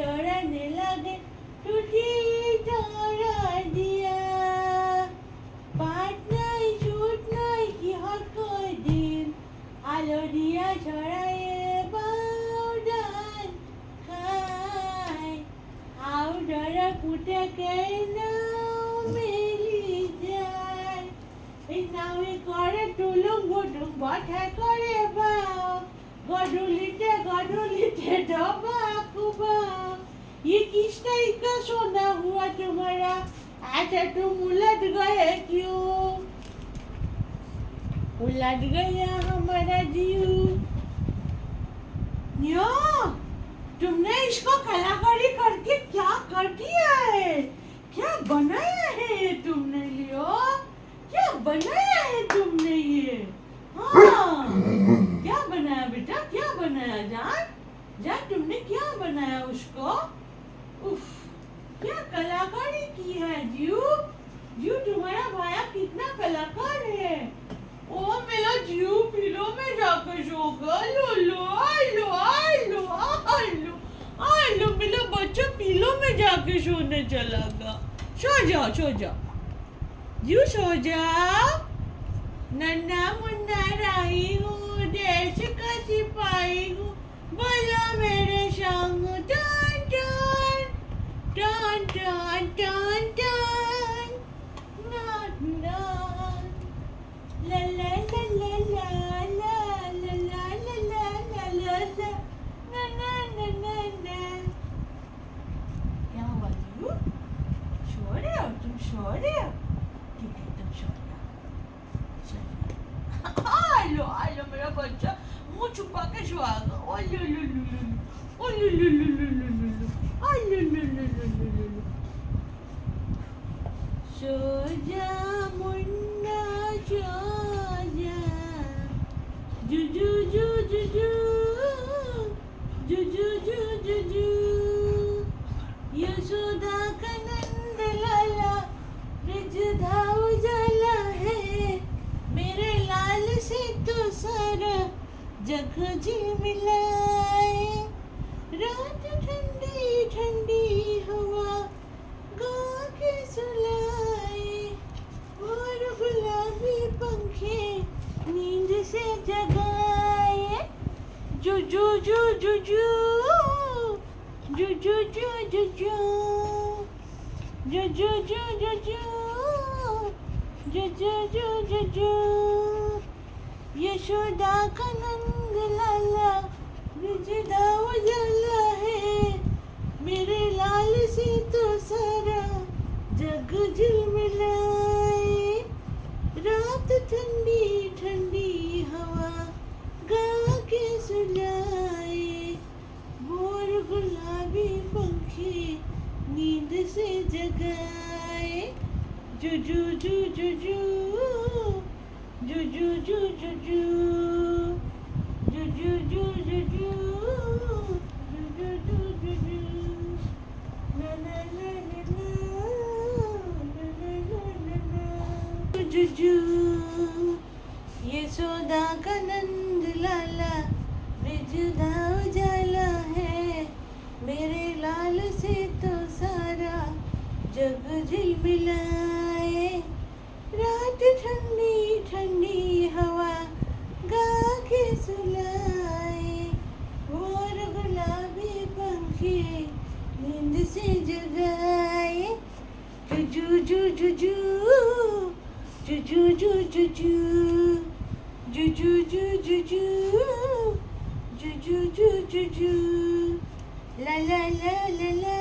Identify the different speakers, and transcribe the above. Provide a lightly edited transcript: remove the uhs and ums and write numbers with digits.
Speaker 1: चढ़ने लगे टूटी तोड़ा दिया पाट नहीं छूट नहीं की हर कोई दिन आलो दिया छड़ाए बाउडान खाए आउडर पुटे के नाव मिली जाए इस नावे करे टुलुम बुडुम बठे करे बाओ गडुलिते डबा कुबा ये किस टाइप का सोना हुआ तुम्हारा ऐसा तुम उलट गए क्यों उलट गया हमारा जीव यो तुमने इसको कलाकारी करके क्या कर दिया है क्या बनाया है ये तुमने लियो क्या बनाया है तुमने ये हाँ क्या बनाया बेटा क्या बनाया जान जान तुमने क्या बनाया उसको उफ क्या कलाकारी की है जीव जीव तुम्हारा भाया कितना कलाकार है ओ मेरा जीव पिलो में जाकर सोगा लो लो आलो आलो आलो आलो मेरा बच्चा पिलो में जाके सोने चला गया सो जाओ जीव सो जाओ नन्ना मुन्ना राही हूँ देश का सिपाही हूँ बोलो मेरे संग टन टन टन टन टन टन ना ला ला ला ला ला ला ला ला ला ला ला ला ना ना ना ना ना क्या हुआ जीव सो रहे हो तुम सो रहे हो ठीक है तुम सो रहे हो आलो मेरा बच्चा मुंह छुपा के सुहागा सो जा मुन्ना सो जा जुजू यशोदा का नंद लाला रिजधा उजाला है मेरे लाल से तो सारा जग झिलमिलाए रात ठंडी ठंडी हवा गा के सुलाए और गुलाबी पंखे नींद से जगाए जुजू जुजू जुजू जुजू जुजू जुजू यशोदा का नंद लाला रिजदा उजाला है मेरे लाल से तो सारा जग झिलमिलाए रात ठंडी ठंडी हवा गा के सुलाए भोर गुलाबी पंखे नींद से जगाए जुजू जुजू जुजू जुजू जुजू जुजू जुजू ना ना ना ना जुजू यशोदा का नंद लाला रिजदा उजाला है मेरे लाल से तो सारा जग झिलमिलाए रात ठंडी ठंडी हवा गा के सुलाए और गुलाबी पंखे नींद से जगाए जुजू जुजू जुजू जुजू जुजू जुजू जुजू जुजू ला ला ला ला ला